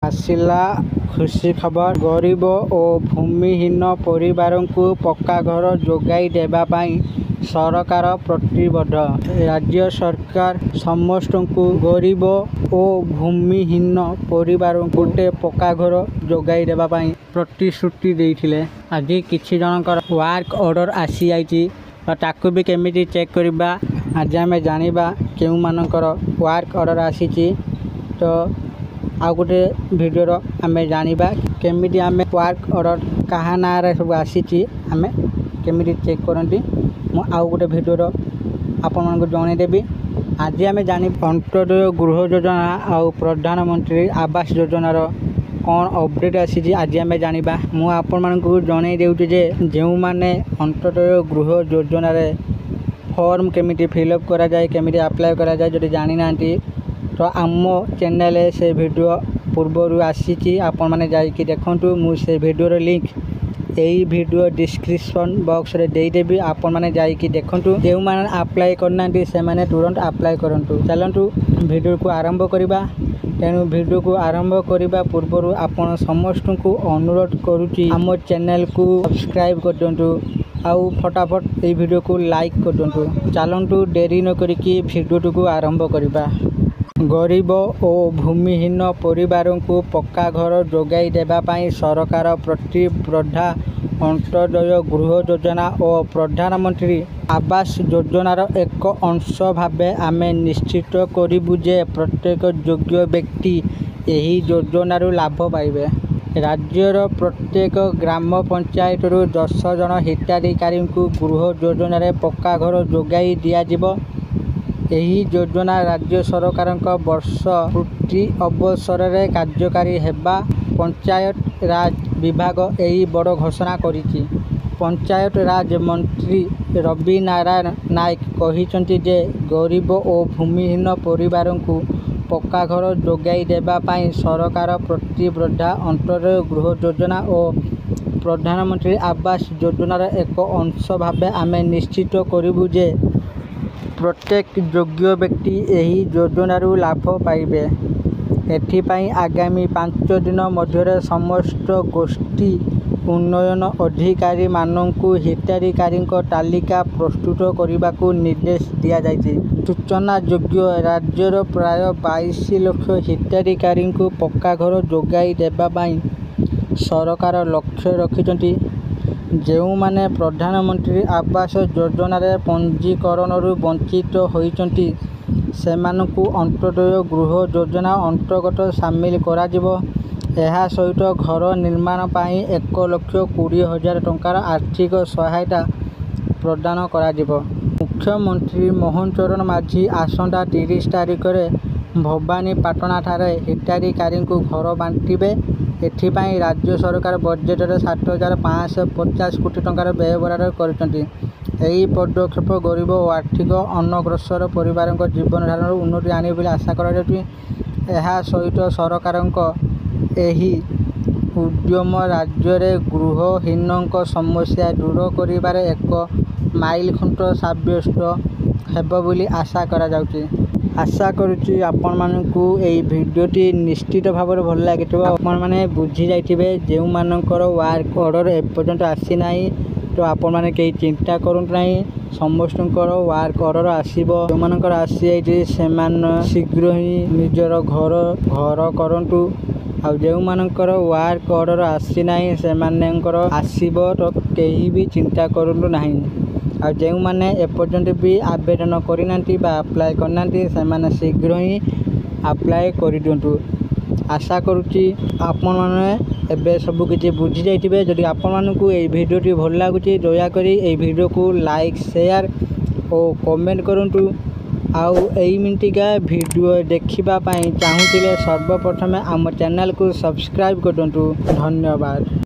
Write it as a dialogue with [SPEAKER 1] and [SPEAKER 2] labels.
[SPEAKER 1] आसिला खुशी खबर गरीब और भूमिहीन परिवार को पक्का घर जोगाई देवाई सरकार प्रतिबद्ध। राज्य सरकार समस्त को गरीब और भूमिहीन परिवार गोटे पक्का घर जोगाई देवाई प्रतिश्रुति देते। आज किसी जनकर वर्क ऑर्डर आसी जाइए ताकू भी केमिटी चेक करवा। आज आम जाना क्यों मानकर वर्क ऑर्डर आसी तो आउ गोटे भिडियो आम जाना केमिटी आम वर्क ऑर्डर क्या ना सब आसी आम केमिटी चेक करती। मु आउ गोटे भिडियो आपण जनईदेवी। आज आम जानी अंत्योदय गृह योजना आउ प्रधानमंत्री आवास योजनार कौन अपडेट आसी आज आम जाना। मु आपण जनई देउछि जे जो माने अंत्योदय गृह योजनार फॉर्म केमिटी फिलअप करा जाए केमिटी अप्लाई करा जाए जदि जानी नांती तो आम चैनल से वीडियो पूर्वर आसी आपण मैंने जाकि देखूँ। मुझे वीडियोर लिंक यही वीडियो डिस्क्रिप्शन बॉक्स रे देदेवी। आपण मैंने जाकि देखूँ जो मैंने अप्लाई करना से मैंने तुरंत अप्लाई करूँ। चलतु वीडियो को आरंभ करवा। तेणु वीडियो को आरंभ करने पूर्व आपण समस्त को अनुरोध करुँची आम चैनल को सब्सक्राइब कर दिंतु आउ फटाफट ये वीडियो को लाइक कर दिंतु। चलतु डेरी न करिकी वीडियो को आरंभ करवा। गरीब और भूमिहीन परिवार को पक्का घर जोगाई देवाई सरकार प्रतिबद्ध। अंत्योदय गृह योजना और प्रधानमंत्री आवास योजनार एक अंश भाव आम निश्चित करूँ जे प्रत्येक योग्य व्यक्ति यही योजनार लाभ पाइबे। राज्यर प्रत्येक ग्राम पंचायत 10 जन हिताधिकारी को गृह योजन पक्का घर जोगाई दिज्व। यही योजना राज्य सरकार वर्ष पूर्ति अवसर में कार्यकारी हेबा पंचायत राज विभाग यही बड़ घोषणा करिछि। पंचायत राज मंत्री रवि नारायण नायक कहिसेंति जे गरीब और भूमिहीन परिवार को पक्का घर जोगाई देवाई सरकार प्रतिबद्ध। अंत्योदय गृह योजना और प्रधानमंत्री आवास योजनार एक अंश भाव आम निश्चित करूँ जे प्रत्येक योग्य व्यक्ति यही योजनार लाभ पाइबे। एथिपाई आगामी 5 दिन मध्य समस्त गोष्ठी उन्नयन अधिकारी मानू हिताधिकारी तालिका प्रस्तुत करने को निर्देश दिया जाइए। सूचना योग्य राज्यर प्राय 22 लाख हिताधिकारी को पक्का घर जोगाई देवाई सरकार लक्ष्य रखिछंती। जो माने प्रधानमंत्री आवास योजन पंजीकरण वंचित होइछंती सेमानकु अंत्योदय गृह योजना अंतर्गत सामिल करा जिवो। एहा सहित घर निर्माण पाई 1,20,000 टंकार आर्थिक सहायता प्रदान करा जिवो। मुख्यमंत्री मोहन चरण माझी आसंता 30 तारिख में भवानीपाटना ठारे हिताधिकारी को घर बांटिबे। एथिपाई राज्य सरकार बजेट 7,550 कोटी टंकार व्यय बराद करछंती। यही पदक्षेप गरीब और आर्थिक अनग्रसर परिवार जीवन धारण उन्नति आने बोली आशा करा जाउछि। एहा सहित सरकार एही उद्यम राज्य में गृहहीन समस्या दूर करिबार एक माइल खुंट साब्यस्त हेब बोली आशा करा जाउछि। आशा करुच्ची आपण मानकु एई भिडियोटी निश्चित भाव में भल लगी। आपण मैंने बुझी जाइए जो मानकर वर्क ऑर्डर एपर्यंत आसी ना तो आपण मैंने कहीं चिंता करूँ ना। समस्त वर्क ऑर्डर आसो जो मानकर आसी जाइए शीघ्र ही निजर घर घर करूँ। आउ जो मानकर वर्क ऑर्डर आसी ना से आसब तो कहीं भी चिंता करूँ ना। आ जो मैंने एपर्यंत भी आवेदन करना अप्लाई करना से शीघ्र ही अप्लाई कर दिंतु। आशा करुच्ची आपण मैंने एबे सब किसी बुझी जाइए। जदि आपण मानकु ए भिडियोटी भल लगुच दयाकोरी ए भिडियो को लाइक शेयर और कमेंट करूँ। आउ एई मिनटिका भिडियो देखिबा पाई चाहूतिले सर्वप्रथमे आम चैनल को सब्सक्राइब कर दिंतु। धन्यवाद।